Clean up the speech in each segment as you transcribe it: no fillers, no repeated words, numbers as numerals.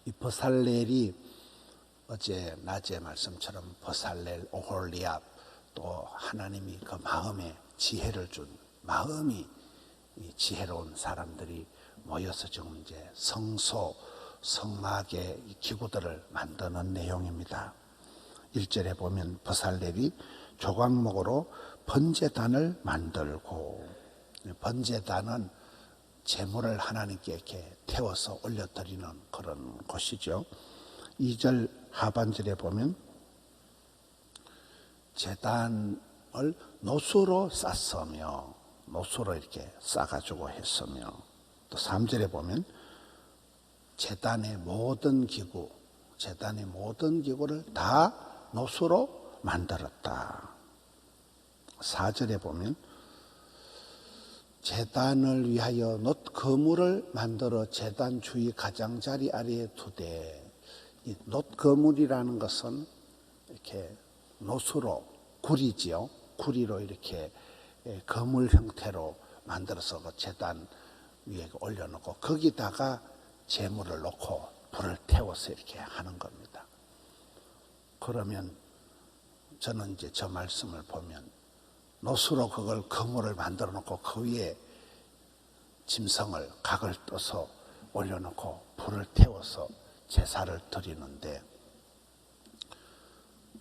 이 버살렐이 어제 낮에 말씀처럼 버살렐, 오홀리압, 또 하나님이 그 마음에 지혜를 준 마음이 지혜로운 사람들이 모여서 지금 이제 성소, 성막의 기구들을 만드는 내용입니다. 1절에 보면 버살렐이 조각목으로 번제단을 만들고, 번제단은 제물을 하나님께 이렇게 태워서 올려드리는 그런 곳이죠. 2절 하반절에 보면 제단을 노수로 쌌으며, 노수로 이렇게 싸가지고 했으며, 또 3절에 보면 제단의 모든 기구를 다 노수로 만들었다. 4절에 보면 제단을 위하여 놋 거물을 만들어 제단 주위 가장자리 아래에 두되, 이 놋 거물이라는 것은 이렇게 노수로, 구리지요. 구리로 이렇게 거물 형태로 만들어서 그 제단 위에 올려놓고 거기다가 제물을 놓고 불을 태워서 이렇게 하는 겁니다. 그러면 저는 이제 저 말씀을 보면 노수로 그걸 거물을 만들어 놓고 그 위에 짐승을 각을 떠서 올려놓고 불을 태워서 제사를 드리는데,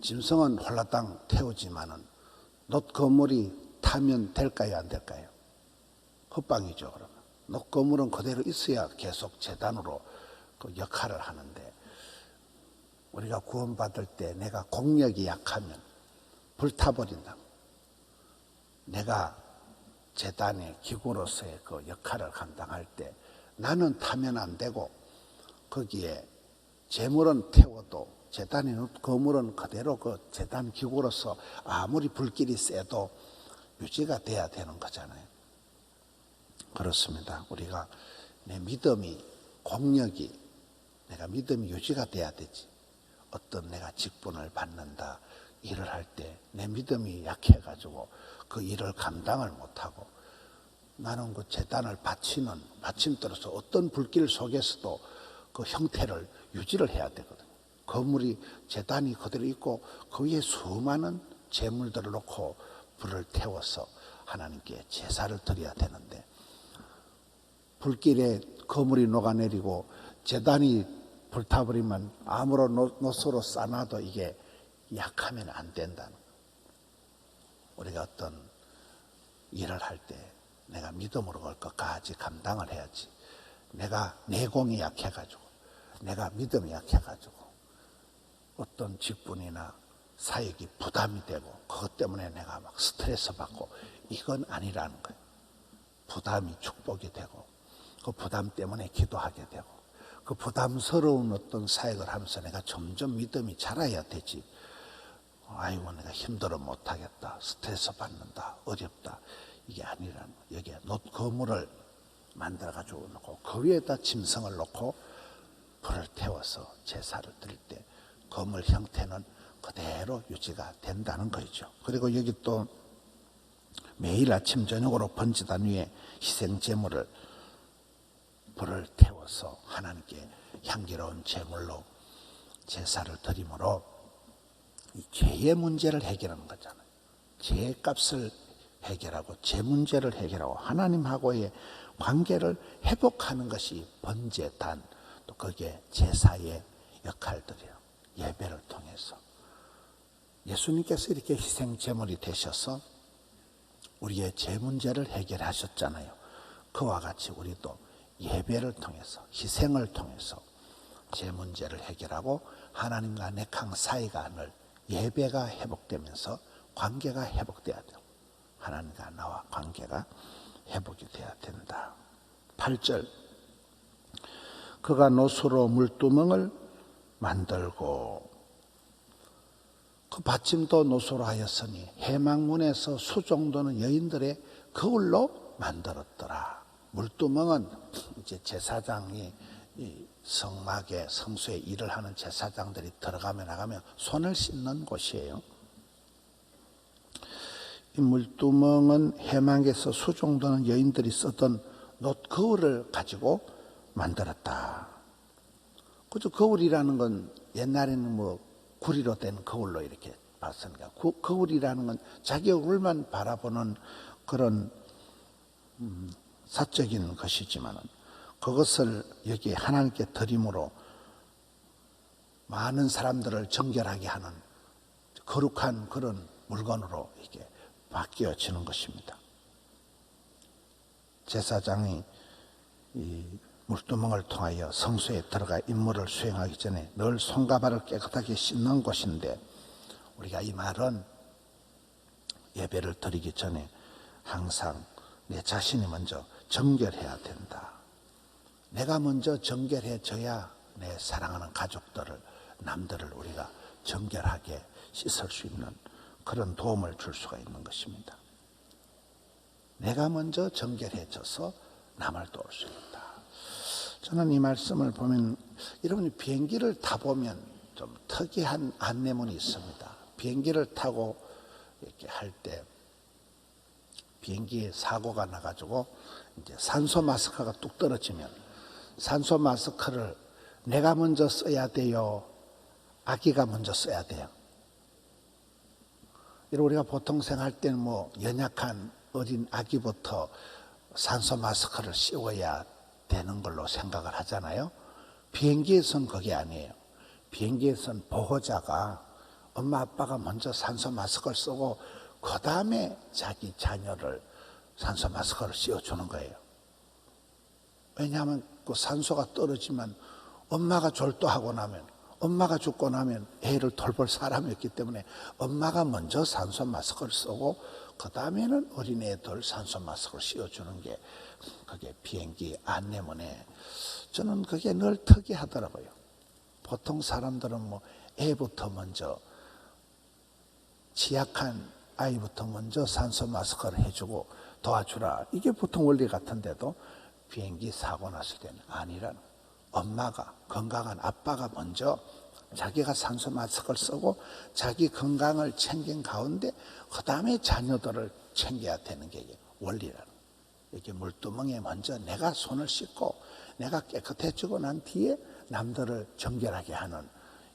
짐승은 홀라당 태우지만은 놋 거물이 타면 될까요, 안 될까요? 헛방이죠. 그러면 놋 거물은 그대로 있어야 계속 제단으로 그 역할을 하는데, 우리가 구원받을 때 내가 공력이 약하면 불타버린다. 내가 제단의 기구로서의 그 역할을 감당할 때 나는 타면 안 되고, 거기에 제물은 태워도 제단의 거물은 그대로 그 제단 기구로서 아무리 불길이 세도 유지가 돼야 되는 거잖아요. 그렇습니다. 우리가 내 믿음이, 공력이, 내가 믿음이 유지가 돼야 되지. 어떤 내가 직분을 받는다, 일을 할 때 내 믿음이 약해가지고 그 일을 감당을 못하고, 나는 그 제단을 바치는 받침대로서 어떤 불길 속에서도 그 형태를 유지를 해야 되거든요. 거물이, 제단이 그대로 있고 그 위에 수많은 제물들을 놓고 불을 태워서 하나님께 제사를 드려야 되는데, 불길에 거물이 녹아내리고 제단이 불타버리면 아무런 노수로 싸놔도 이게 약하면 안 된다는 거예요. 우리가 어떤 일을 할 때 내가 믿음으로 그걸 끝까지 감당을 해야지. 내가 내공이 약해가지고, 내가 믿음이 약해가지고 어떤 직분이나 사역이 부담이 되고 그것 때문에 내가 막 스트레스 받고, 이건 아니라는 거예요. 부담이 축복이 되고, 그 부담 때문에 기도하게 되고, 그 부담스러운 어떤 사역을 하면서 내가 점점 믿음이 자라야 되지. 아이고 내가 힘들어 못하겠다, 스트레스 받는다, 어렵다, 이게 아니라는 거예요. 여기에 놋 거물을 만들어가지고 놓고 그 위에다 짐승을 놓고 불을 태워서 제사를 드릴 때 거물 형태는 그대로 유지가 된다는 거죠. 그리고 여기 또 매일 아침 저녁으로 번제단 위에 희생 제물을 불을 태워서 하나님께 향기로운 제물로 제사를 드림으로 이 죄의 문제를 해결하는 거잖아요. 죄의 값을 해결하고 죄 문제를 해결하고 하나님하고의 관계를 회복하는 것이 번제단, 또 거기에 제사의 역할들이에요. 예배를 통해서 예수님께서 이렇게 희생 제물이 되셔서 우리의 죄 문제를 해결하셨잖아요. 그와 같이 우리도 예배를 통해서, 희생을 통해서 죄 문제를 해결하고 하나님과 내강 사이가 늘 예배가 회복되면서 관계가 회복돼야 돼요. 하나님과 나와 관계가 회복이 돼야 된다. 8절, 그가 노수로 물두멍을 만들고, 그 받침도 노수로 하였으니 해망문에서 수종도는 여인들의 거울로 만들었더라. 물두멍은 이제 제사장이 이 성막에, 성소에 일을 하는 제사장들이 들어가면 나가면 손을 씻는 곳이에요. 이 물두멍은 해망에서 수종도는 여인들이 쓰던 놋 거울을 가지고 만들었다. 그죠? 거울이라는 건 옛날에는 뭐 구리로 된 거울로 이렇게 봤으니까 거울이라는 건 자기 얼굴만 바라보는 그런 사적인 것이지만은 그것을 여기 하나님께 드림으로 많은 사람들을 정결하게 하는 거룩한 그런 물건으로 이게 바뀌어지는 것입니다. 제사장이 이 물두멍을 통하여 성소에 들어가 임무를 수행하기 전에 늘 손과 발을 깨끗하게 씻는 곳인데, 우리가 이 말은 예배를 드리기 전에 항상 내 자신이 먼저 정결해야 된다. 내가 먼저 정결해져야 내 사랑하는 가족들을, 남들을 우리가 정결하게 씻을 수 있는 그런 도움을 줄 수가 있는 것입니다. 내가 먼저 정결해져서 남을 도울 수 있다. 저는 이 말씀을 보면, 여러분이 비행기를 타보면 좀 특이한 안내문이 있습니다. 비행기를 타고 이렇게 할 때 비행기에 사고가 나가지고 이제 산소 마스크가 뚝 떨어지면 산소 마스크를 내가 먼저 써야 돼요? 아기가 먼저 써야 돼요? 우리가 보통 생활할 때는 뭐 연약한 어린 아기부터 산소 마스크를 씌워야 되는 걸로 생각을 하잖아요. 비행기에서는 그게 아니에요. 비행기에서는 보호자가, 엄마 아빠가 먼저 산소 마스크를 쓰고 그 다음에 자기 자녀를 산소 마스크를 씌워주는 거예요. 왜냐하면 그 산소가 떨어지면 엄마가 졸도하고 나면, 엄마가 죽고 나면 애를 돌볼 사람이 없기 때문에 엄마가 먼저 산소 마스크를 쓰고 그 다음에는 어린애들 산소 마스크를 씌워주는 게 그게 비행기 안내문에, 저는 그게 늘 특이하더라고요. 보통 사람들은 뭐 애부터 먼저, 취약한 아이부터 먼저 산소 마스크를 해주고 도와주라, 이게 보통 원리 같은데도 비행기 사고 났을 때는 아니라는, 엄마가, 건강한 아빠가 먼저 자기가 산소 마스크를 쓰고 자기 건강을 챙긴 가운데 그 다음에 자녀들을 챙겨야 되는 게 원리라는, 이렇게 물두멍에 먼저 내가 손을 씻고 내가 깨끗해지고 난 뒤에 남들을 정결하게 하는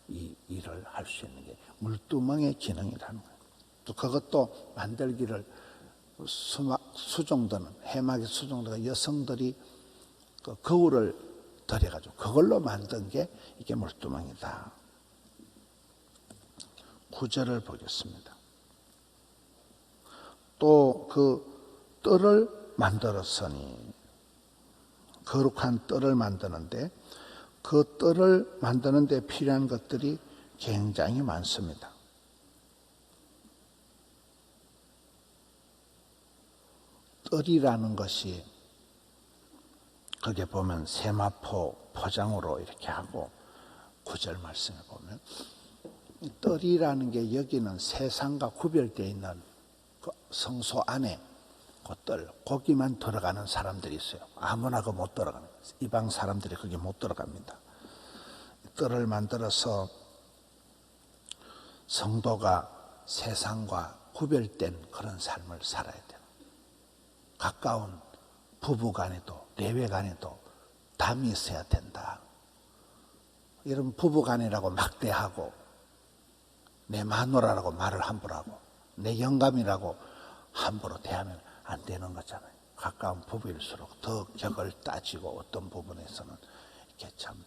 이 일을 할 수 있는 게 물두멍의 기능이라는 거예요. 또 그것도 만들기를 수종드는, 해마기 수종드가 여성들이 그 거울을 들여가지고 그걸로 만든 게 이게 물두멍이다. 9절을 보겠습니다. 또 그 뜰을 만들었으니, 거룩한 뜰을 만드는데 그 뜰을 만드는데 필요한 것들이 굉장히 많습니다. 뜰이라는 것이 거기에 보면 세마포 포장으로 이렇게 하고, 9절 말씀에 보면 뜰이라는 게 여기는 세상과 구별되어 있는 그 성소 안에 그 뜰, 거기만 들어가는 사람들이 있어요. 아무나 그 못 들어가는, 이방 사람들이 거기 못 들어갑니다. 뜰을 만들어서 성도가 세상과 구별된 그런 삶을 살아야 돼요. 가까운 부부간에도 내외간에도 담이 있어야 된다. 이런 부부간이라고 막대하고 내 마누라라고 말을 함부로 하고 내 영감이라고 함부로 대하면 안 되는 거잖아요. 가까운 부부일수록 더 격을 따지고 어떤 부분에서는 이렇게 참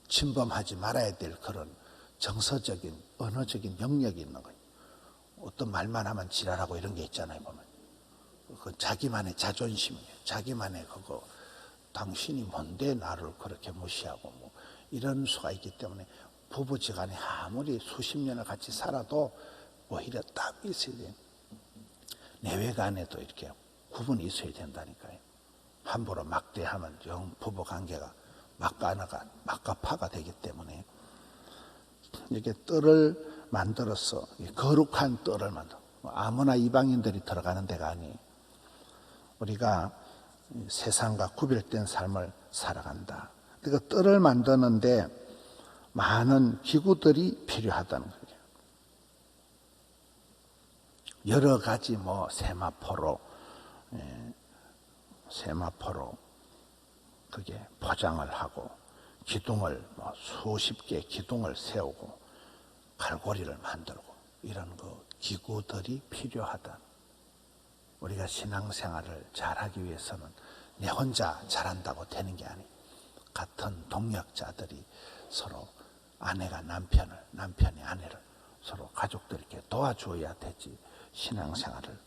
침범하지 말아야 될 그런 정서적인 언어적인 영역이 있는 거예요. 어떤 말만 하면 지랄하고 이런 게 있잖아요. 보면 그 자기만의 자존심이에요. 자기만의 그거, 당신이 뭔데 나를 그렇게 무시하고 뭐 이런 수가 있기 때문에 부부지간에 아무리 수십 년을 같이 살아도 오히려 딱 있어야 돼요. 내외간에도 이렇게 구분이 있어야 된다니까요. 함부로 막대하면 영 부부관계가 막가파가 되기 때문에 이렇게 뜰을 만들어서 거룩한 뜰을 만들어, 아무나 이방인들이 들어가는 데가 아니에요. 우리가 세상과 구별된 삶을 살아간다. 그 뜰을 만드는데 많은 기구들이 필요하다는 거예요. 여러 가지 뭐 세마포로 그게 포장을 하고 기둥을 수십 개의 기둥을 세우고 갈고리를 만들고 이런 그 기구들이 필요하다. 우리가 신앙생활을 잘하기 위해서는 내 혼자 잘한다고 되는 게 아니에요. 같은 동역자들이 서로 아내가 남편을, 남편이 아내를 서로 가족들이 이렇게 도와줘야 되지 신앙생활을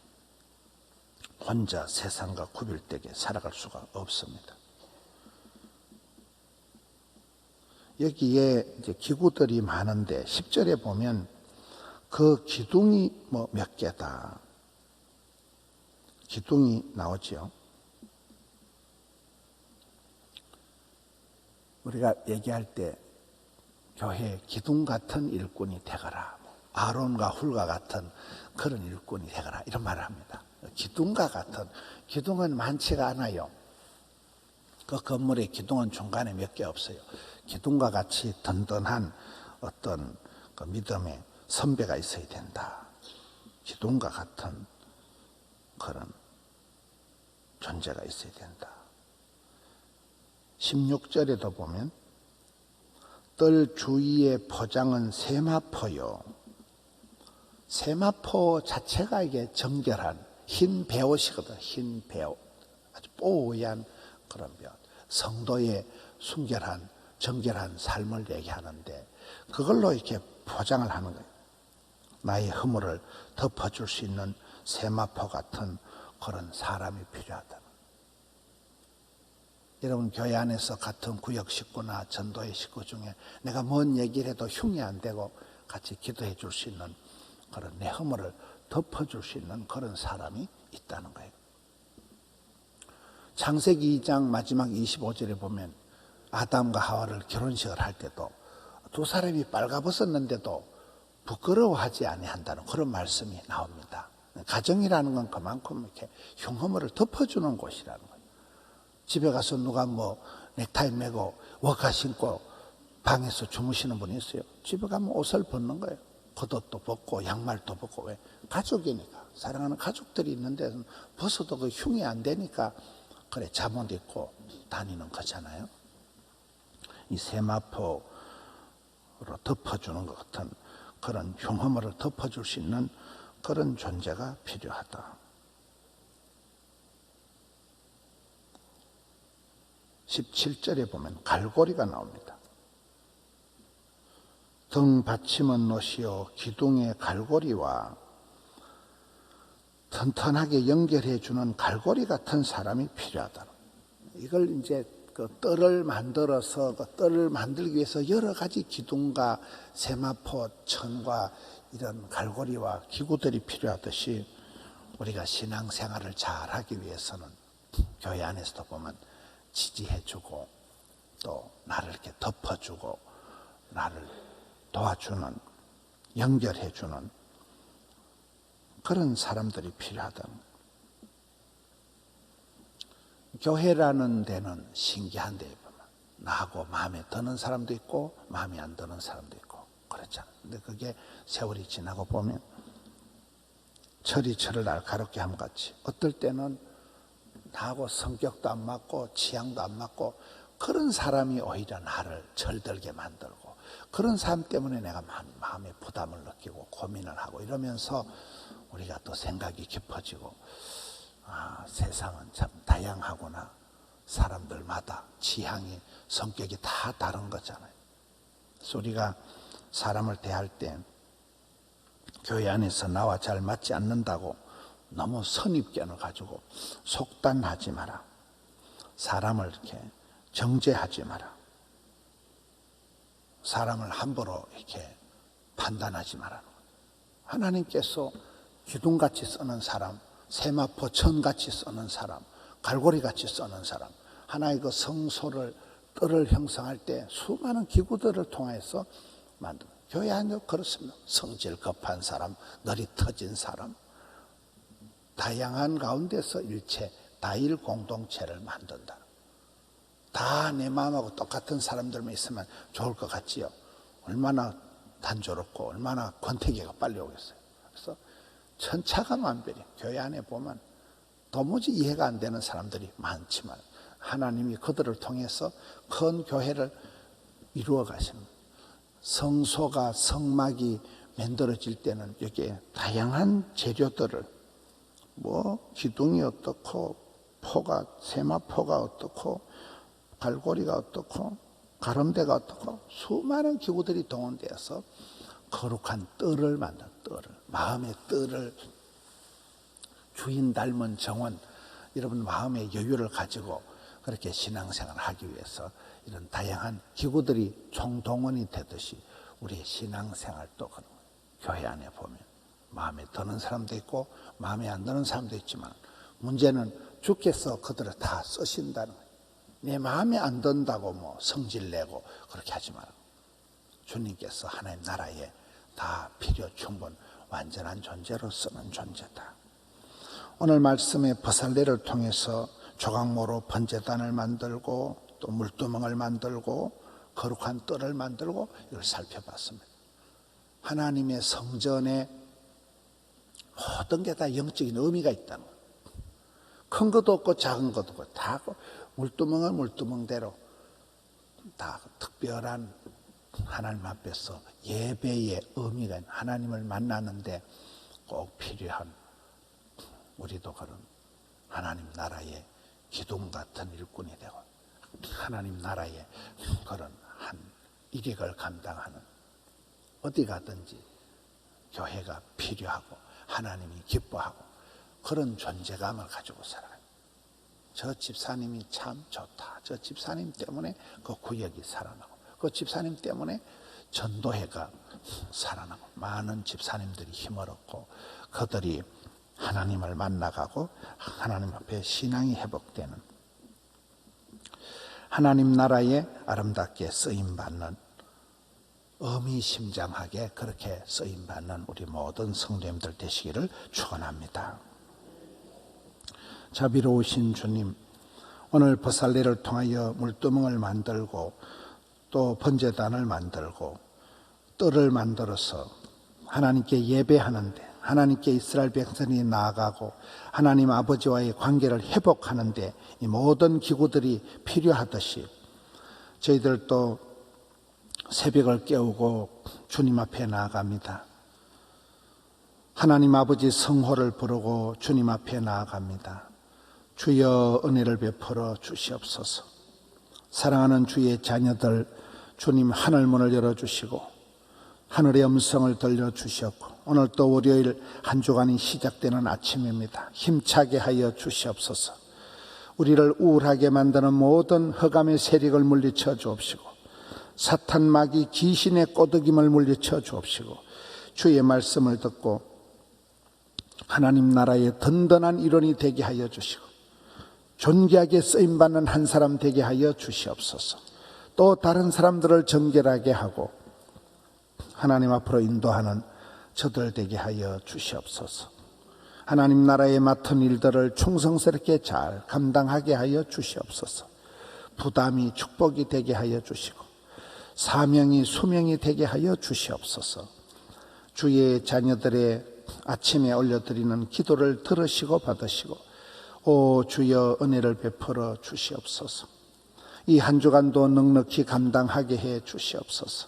혼자 세상과 구별되게 살아갈 수가 없습니다. 여기에 이제 기구들이 많은데 10절에 보면 그 기둥이 몇 개다. 기둥이 나오죠. 우리가 얘기할 때 교회 기둥 같은 일꾼이 되거라. 아론과 훌과 같은 그런 일꾼이 되거라. 이런 말을 합니다. 기둥과 같은, 기둥은 많지가 않아요. 그 건물의 기둥은 중간에 몇 개 없어요. 기둥과 같이 든든한 어떤 그 믿음의 선배가 있어야 된다. 기둥과 같은 그런 존재가 있어야 된다. 16절에도 보면 뜰 주위의 포장은 세마포요. 세마포 자체가 이게 정결한 흰 베옷이거든. 흰 베옷. 아주 뽀얀 그런 베옷. 성도의 순결한 정결한 삶을 얘기하는데 그걸로 이렇게 포장을 하는 거예요. 나의 허물을 덮어줄 수 있는 세마포 같은 그런 사람이 필요하다. 여러분 교회 안에서 같은 구역 식구나 전도의 식구 중에 내가 뭔 얘기를 해도 흉이 안 되고 같이 기도해 줄 수 있는 그런 내 허물을 덮어줄 수 있는 그런 사람이 있다는 거예요. 창세기 2장 마지막 25절에 보면 아담과 하와를 결혼식을 할 때도 두 사람이 빨가벗었는데도 부끄러워하지 아니한다는 그런 말씀이 나옵니다. 가정이라는 건 그만큼 이렇게 흉허물을 덮어주는 곳이라는 거예요. 집에 가서 누가 넥타이 매고 워카 신고 방에서 주무시는 분이 있어요. 집에 가면 옷을 벗는 거예요. 겉옷도 벗고 양말도 벗고. 왜? 가족이니까. 사랑하는 가족들이 있는데 벗어도 그 흉이 안 되니까 그래 잠옷 입고 다니는 거잖아요. 이 세마포로 덮어주는 것 같은 그런 흉허물을 덮어줄 수 있는 그런 존재가 필요하다. 17절에 보면 갈고리가 나옵니다. 등 받침은 노시오 기둥의 갈고리와 튼튼하게 연결해 주는 갈고리 같은 사람이 필요하다. 이걸 이제 그 뜰을 만들어서 그 뜰을 만들기 위해서 여러 가지 기둥과 세마포, 천과 이런 갈고리와 기구들이 필요하듯이 우리가 신앙생활을 잘하기 위해서는 교회 안에서도 보면 지지해주고 또 나를 이렇게 덮어주고 나를 도와주는 연결해주는 그런 사람들이 필요하다. 교회라는 데는 신기한 데에 보면 나하고 마음에 드는 사람도 있고 마음에 안 드는 사람도 있고 그렇잖아요. 근데 그게 세월이 지나고 보면 철이 철을 날카롭게 함 같이 어떨 때는 나하고 성격도 안 맞고 취향도 안 맞고 그런 사람이 오히려 나를 철들게 만들고 그런 사람 때문에 내가 마음에 부담을 느끼고 고민을 하고 이러면서 우리가 또 생각이 깊어지고 세상은 참 다양하구나. 사람들마다 취향이 성격이 다 다른 거잖아요. 그래서 우리가 사람을 대할 때 교회 안에서 나와 잘 맞지 않는다고 너무 선입견을 가지고 속단하지 마라. 사람을 이렇게 정죄하지 마라. 사람을 함부로 이렇게 판단하지 마라. 하나님께서 기둥같이 쓰는 사람, 세마포 천같이 쓰는 사람, 갈고리같이 쓰는 사람, 하나의 그 성소를 뜰을 형성할 때 수많은 기구들을 통해서 만든 교회 안에 그렇습니다. 성질 급한 사람, 널이 터진 사람, 다양한 가운데서 일체 다일 공동체를 만든다. 다 내 마음하고 똑같은 사람들만 있으면 좋을 것 같지요. 얼마나 단조롭고 얼마나 권태기가 빨리 오겠어요. 그래서 천차가 만별이 교회 안에 보면 도무지 이해가 안 되는 사람들이 많지만 하나님이 그들을 통해서 큰 교회를 이루어 가시는 거예요. 성소가 성막이 만들어질 때는 여기에 다양한 재료들을 기둥이 어떻고 세마포가 어떻고 갈고리가 어떻고 가름대가 어떻고 수많은 기구들이 동원되어서 거룩한 뜰을 만든 마음의 뜰을 주인 닮은 정원, 여러분 마음의 여유를 가지고 그렇게 신앙생활을 하기 위해서 이런 다양한 기구들이 총동원이 되듯이 우리의 신앙생활도 그런 거예요. 교회 안에 보면 마음에 드는 사람도 있고 마음에 안 드는 사람도 있지만 문제는 주께서 그들을 다 쓰신다는 거예요. 내 마음에 안 든다고 성질내고 그렇게 하지 마라. 주님께서 하나님 나라에 다 필요 충분 완전한 존재로 쓰는 존재다. 오늘 말씀의 버살레를 통해서 조각모로 번제단을 만들고 또 물두멍을 만들고 거룩한 뜰을 만들고 이걸 살펴봤습니다. 하나님의 성전에 모든 게 다 영적인 의미가 있다는 거예요. 큰 것도 없고 작은 것도 없고 다 물두멍은 물두멍대로 다 특별한 하나님 앞에서 예배의 의미가 있는 하나님을 만나는데 꼭 필요한 우리도 그런 하나님 나라의 기둥 같은 일꾼이 되고 하나님 나라의 그런 한 일익을 감당하는 어디 가든지 교회가 필요하고 하나님이 기뻐하고 그런 존재감을 가지고 살아요. 저 집사님이 참 좋다. 저 집사님 때문에 그 구역이 살아나고 그 집사님 때문에 전도회가 살아나고 많은 집사님들이 힘을 얻고 그들이 하나님을 만나가고 하나님 앞에 신앙이 회복되는 하나님 나라에 아름답게 쓰임받는 의미심장하게 그렇게 쓰임받는 우리 모든 성도님들 되시기를 축원합니다. 자비로우신 주님, 오늘 버살레를 통하여 물두멍을 만들고 또 번제단을 만들고 뜰을 만들어서 하나님께 예배하는데 하나님께 이스라엘 백성이 나아가고 하나님 아버지와의 관계를 회복하는데 이 모든 기구들이 필요하듯이 저희들도 새벽을 깨우고 주님 앞에 나아갑니다. 하나님 아버지 성호를 부르고 주님 앞에 나아갑니다. 주여 은혜를 베풀어 주시옵소서. 사랑하는 주의 자녀들 주님 하늘문을 열어주시고 하늘의 음성을 들려주셨고 오늘 또 월요일 한 주간이 시작되는 아침입니다. 힘차게 하여 주시옵소서. 우리를 우울하게 만드는 모든 흑암의 세력을 물리쳐 주옵시고 사탄 마귀 귀신의 꼬드김을 물리쳐 주옵시고 주의 말씀을 듣고 하나님 나라의 든든한 일원이 되게 하여 주시고 존귀하게 쓰임받는 한 사람 되게 하여 주시옵소서. 또 다른 사람들을 정결하게 하고 하나님 앞으로 인도하는 저들 되게 하여 주시옵소서. 하나님 나라에 맡은 일들을 충성스럽게 잘 감당하게 하여 주시옵소서. 부담이 축복이 되게 하여 주시고 사명이 수명이 되게 하여 주시옵소서. 주의 자녀들의 아침에 올려드리는 기도를 들으시고 받으시고 오 주여 은혜를 베풀어 주시옵소서. 이 한 주간도 넉넉히 감당하게 해 주시옵소서.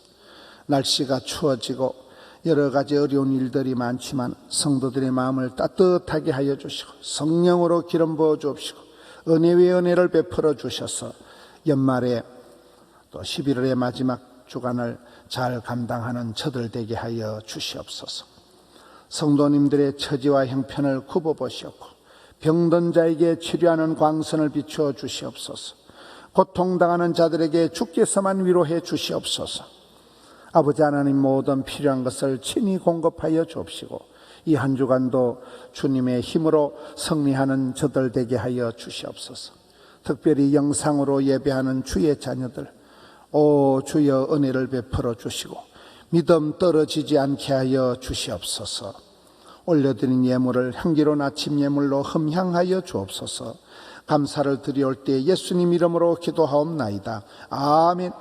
날씨가 추워지고 여러 가지 어려운 일들이 많지만 성도들의 마음을 따뜻하게 하여 주시고 성령으로 기름 부어 주옵시고 은혜 위에 은혜를 베풀어 주셔서 연말에 또 11월의 마지막 주간을 잘 감당하는 저들 되게 하여 주시옵소서. 성도님들의 처지와 형편을 굽어보시옵고 병든 자에게 치료하는 광선을 비추어 주시옵소서. 고통당하는 자들에게 주께서만 위로해 주시옵소서. 아버지 하나님 모든 필요한 것을 친히 공급하여 주옵시고 이 한 주간도 주님의 힘으로 승리하는 저들 되게 하여 주시옵소서. 특별히 영상으로 예배하는 주의 자녀들 오 주여 은혜를 베풀어 주시고 믿음 떨어지지 않게 하여 주시옵소서. 올려드린 예물을 향기로운 아침 예물로 흠향하여 주옵소서. 감사를 드려올 때 예수님 이름으로 기도하옵나이다. 아멘.